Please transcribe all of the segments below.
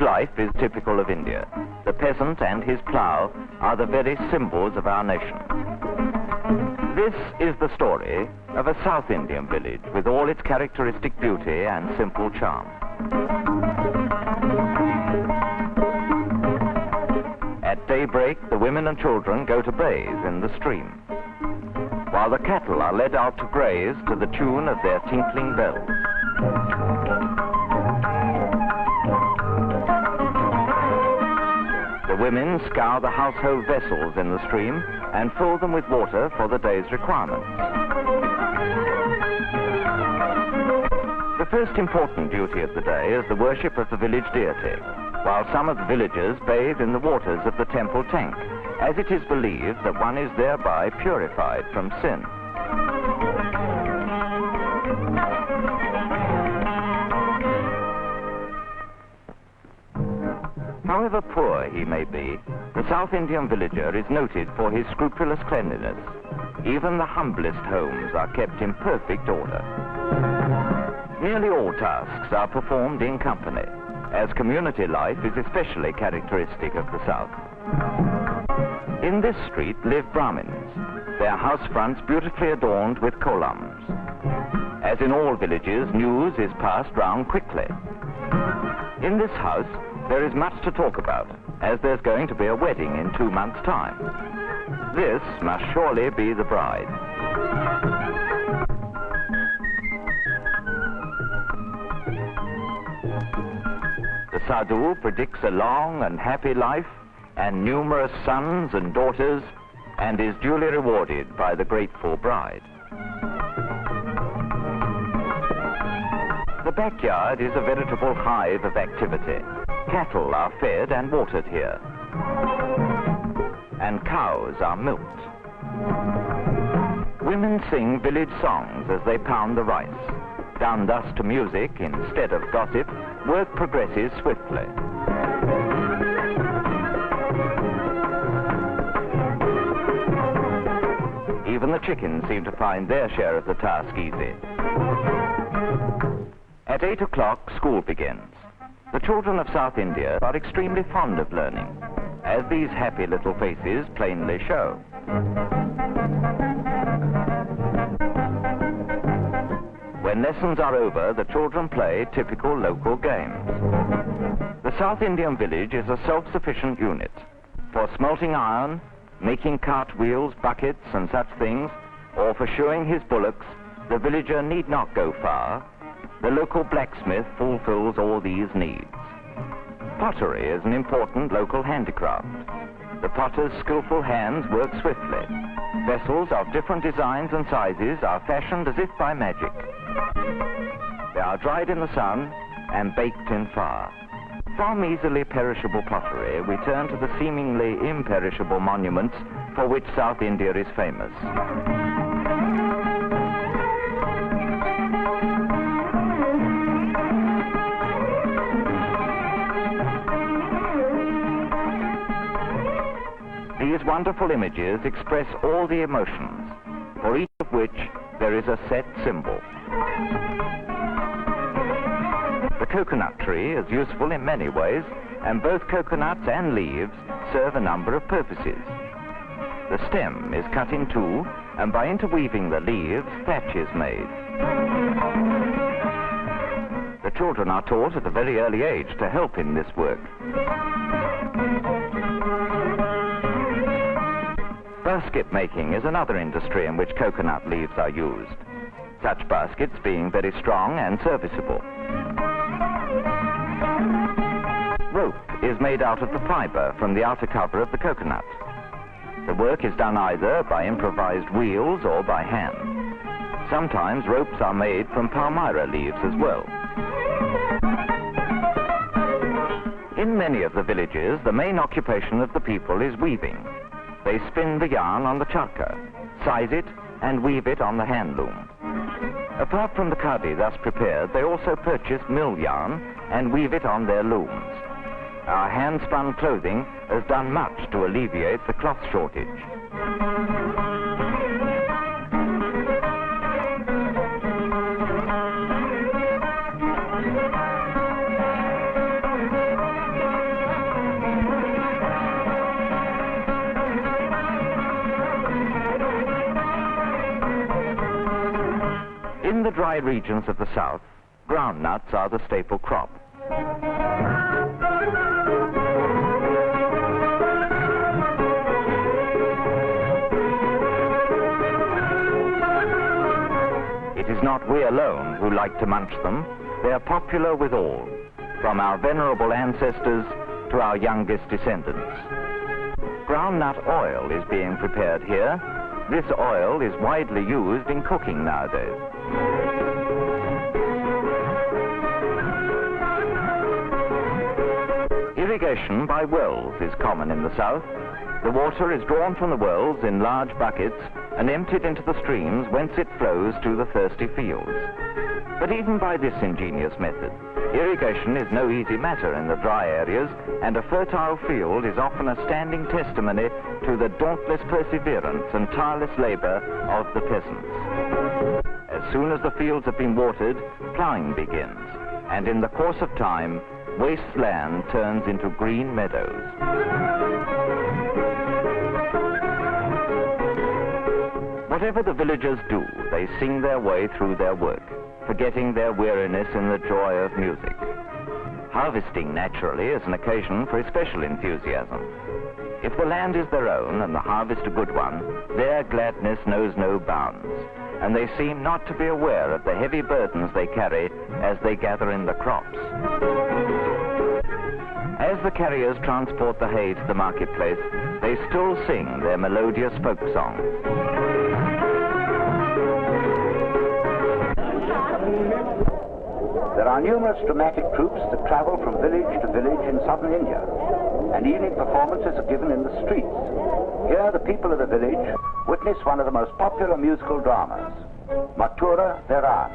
life is typical of India. The peasant and his plough are the very symbols of our nation. This is the story of a South Indian village with all its characteristic beauty and simple charm. At daybreak, the women and children go to bathe in the stream, while the cattle are led out to graze to the tune of their tinkling bells. The women scour the household vessels in the stream and fill them with water for the day's requirements. The first important duty of the day is the worship of the village deity, while some of the villagers bathe in the waters of the temple tank, as it is believed that one is thereby purified from sin. However poor he may be, the South Indian villager is noted for his scrupulous cleanliness. Even the humblest homes are kept in perfect order. Nearly all tasks are performed in company, as community life is especially characteristic of the South. In this street live Brahmins, their house fronts beautifully adorned with columns. As in all villages, news is passed round quickly. In this house, there is much to talk about, as there's going to be a wedding in 2 months' time. This must surely be the bride. The sadhu predicts a long and happy life and numerous sons and daughters, and is duly rewarded by the grateful bride. The backyard is a veritable hive of activity. Cattle are fed and watered here, and cows are milked. Women sing village songs as they pound the rice. Done thus to music instead of gossip, work progresses swiftly. Even the chickens seem to find their share of the task easy. At 8 o'clock, school begins. The children of South India are extremely fond of learning, as these happy little faces plainly show. When lessons are over, the children play typical local games. The South Indian village is a self-sufficient unit. For smelting iron, making cartwheels, buckets and such things, or for shoeing his bullocks, the villager need not go far. The local blacksmith fulfills all these needs. Pottery is an important local handicraft. The potter's skillful hands work swiftly. Vessels of different designs and sizes are fashioned as if by magic. They are dried in the sun and baked in fire. From easily perishable pottery, we turn to the seemingly imperishable monuments for which South India is famous. These wonderful images express all the emotions, for each of which there is a set symbol. The coconut tree is useful in many ways, and both coconuts and leaves serve a number of purposes. The stem is cut in two, and by interweaving the leaves, thatch is made. The children are taught at a very early age to help in this work. Basket making is another industry in which coconut leaves are used, such baskets being very strong and serviceable. Rope is made out of the fiber from the outer cover of the coconut. The work is done either by improvised wheels or by hand. Sometimes ropes are made from palmyra leaves as well. In many of the villages, the main occupation of the people is weaving. They spin the yarn on the charka, size it, and weave it on the hand loom. Apart from the khadi thus prepared, they also purchase mill yarn and weave it on their looms. Our hand-spun clothing has done much to alleviate the cloth shortage. the dry regions of the south, groundnuts are the staple crop. It is not we alone who like to munch them. They are popular with all, from our venerable ancestors to our youngest descendants. Groundnut oil is being prepared here. This oil is widely used in cooking nowadays. Irrigation by wells is common in the south. The water is drawn from the wells in large buckets and emptied into the streams whence it flows to the thirsty fields. But even by this ingenious method, irrigation is no easy matter in the dry areas, and a fertile field is often a standing testimony to the dauntless perseverance and tireless labor of the peasants. As soon as the fields have been watered, plowing begins, and in the course of time, waste land turns into green meadows. Whatever the villagers do, they sing their way through their work, forgetting their weariness in the joy of music. Harvesting, naturally, is an occasion for especial enthusiasm. If the land is their own and the harvest a good one, their gladness knows no bounds, and they seem not to be aware of the heavy burdens they carry as they gather in the crops. As the carriers transport the hay to the marketplace, they still sing their melodious folk songs. There are numerous dramatic troupes that travel from village to village in southern India, and evening performances are given in the streets. Here the people of the village witness one of the most popular musical dramas, Mathura Viran,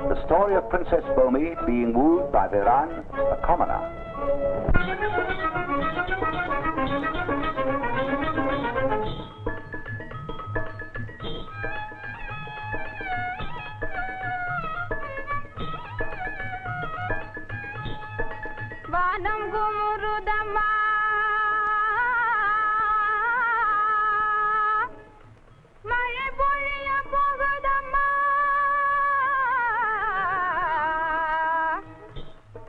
the story of Princess Bhumi being wooed by Viran, a commoner. வானம் குமுறுதம்மா மழை பொழிய போகுதம்மா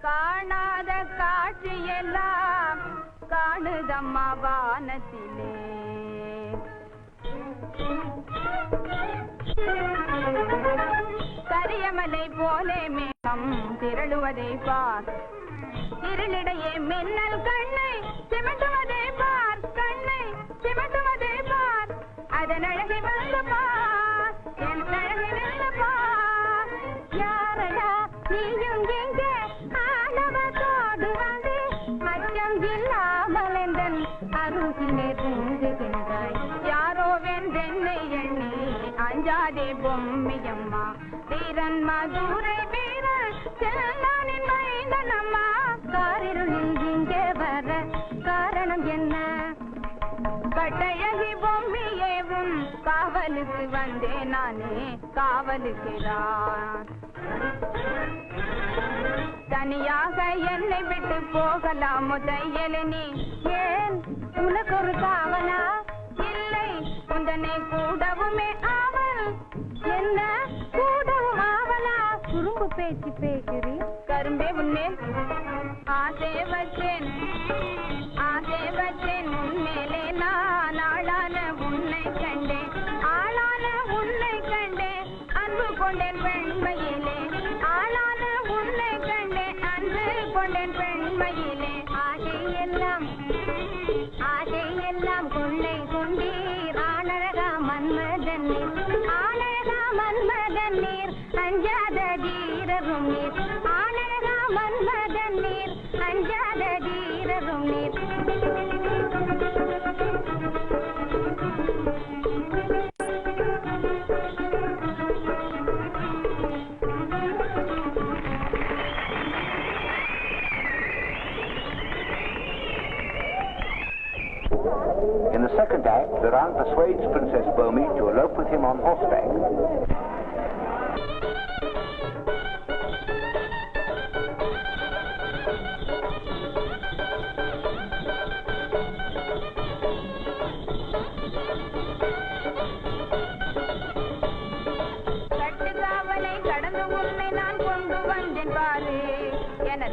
காணாத காட்சியெல்லாம் காணுதம்மா வானத்திலே கரியமலை போலே மேகம் திரளுவதை பார் இருளிடையே மின்னல் கண்ணை சிமிட்டுவதை பார் கண்ணை சிமிட்டுவதை பார் அதன் அழகை வந்து பார் என் அழகை நின்று பார் யாரடா நீயும் எங்கே ஆணவத்தோடு வந்து அச்சம் இல்லாமல் எந்தன் அருகிலே தூங்குகின்றாய் யாரோ வென்றென்னை எண்ணி அஞ்சாதே பொம்மியம்மா வீரன் மதுரை வீரன் செல்லானின் மைந்தனம்மா காரிருளில் இங்கே வர காரணம் என்ன கட்டழகி பொம்மியேவும் காவலுக்கு வந்தேன் நானே காவலுக்கிறான் தனியாக என்னை விட்டு போகலாமோ தையலினி ஏன் உனக்கு ஒரு காவலா இல்லை உந்தனை கூடவுமே ஆவல் என்ன கூடவும் ஆவலா குறும்பு பேச்சு பேசுறி கரும்பே உன்மேல் ஆசை வச்சேன் உன்மேலே நான் ஆளான உன்னை கண்டேன் ஆளான உன்னை கண்டேன் அன்பு கொண்டேன் பெண்மையிலே ஆளான உன்னை கண்டேன் அன்பு கொண்டேன் பெண்மையிலே ஆசையெல்லாம் கொள்ளை கொண்டீர் ஆனழகா மன்மதன் நீர் அஞ்சாத தீரரும் நீர் ஆனழகா மன்மதன் நீர் அஞ்சாத தீரரும் நீர் In the second act, Viran persuades Princess Bhumi to elope with him on horseback. கட்டுக்காவலை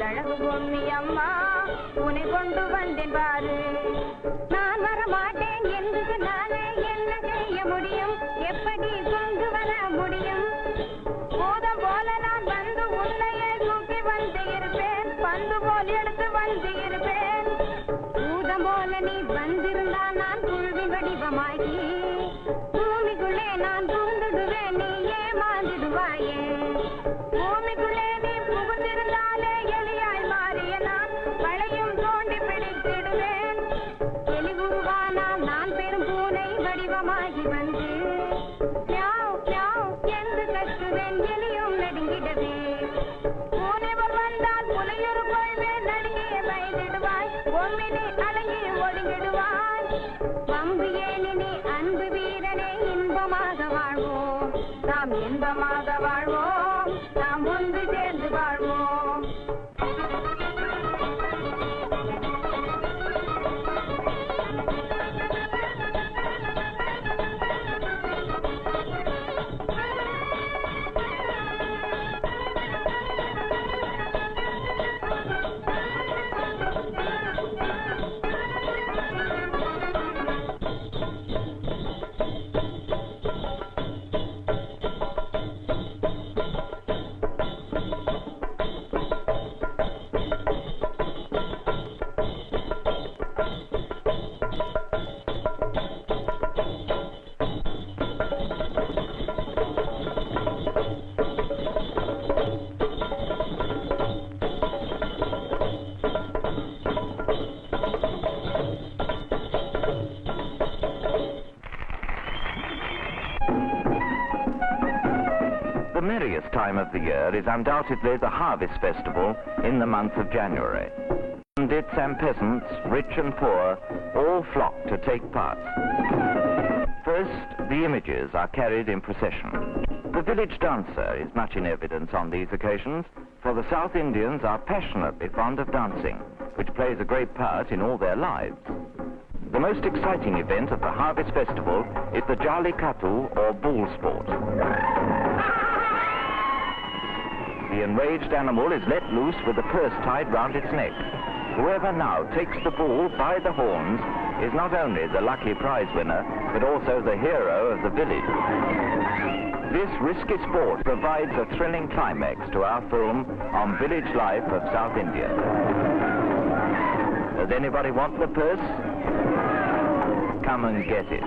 காதழகு Bommi அம்மா உன்னை கொண்டு வந்தேன் பாரு. நான் வர மாட்டேன் என்று சொன்னாலே என்ன செய்ய முடியும், எப்படி கொண்டு வர முடியும்? பூதம் போல நான் வந்து உன்னையே தூக்கி வந்து இருப்பேன், பந்து போல் எடுத்து வந்து இருப்பேன். பூதம் போல நீ வந்திருந்தால் நான் புழுவின் வடிவமாகி பூமிக்குள்ளே நான் புகுந்துடுவேன், நீ ஏமாந்துடுவாயே. பூமிக்குள்ளே நீ புகுந்திருந்தாலே எலியாய் மாறிய நான் வளையும் தோண்டி பிடித்திடுவேன். எலி உருவானால் நான் பெரும் பூனை வடிவமாகி வந்து மியாவ் மியாவ் என்று கற்றுவேன், எலியும் நடுங்கிடவே. பூனை போல் வந்தால் புலியொரு கொள்வேன், நடுங்கிய பயந்திடுவாய், பொம்மினி அடங்கி ஒடுங்கிடுவாய். பம்பு ஏனினி அன்பு வீரனே, இன்பமாக வாழ்வோம், நாம் இன்பமாக வாழ்வோம், நாம் ஒன்று சேர்ந்து வாழ்வோம். The merriest time of the year is undoubtedly the Harvest Festival in the month of January. Bandits and peasants, rich and poor, all flock to take part. First, the images are carried in procession. The village dancer is much in evidence on these occasions, for the South Indians are passionately fond of dancing, which plays a great part in all their lives. The most exciting event of the Harvest Festival is the Jallikattu, or bull sport. The enraged animal is let loose with a purse tied round its neck. Whoever now takes the bull by the horns is not only the lucky prize winner, but also the hero of the village. This risky sport provides a thrilling climax to our film on village life of South India. Does anybody want the purse? Come and get it.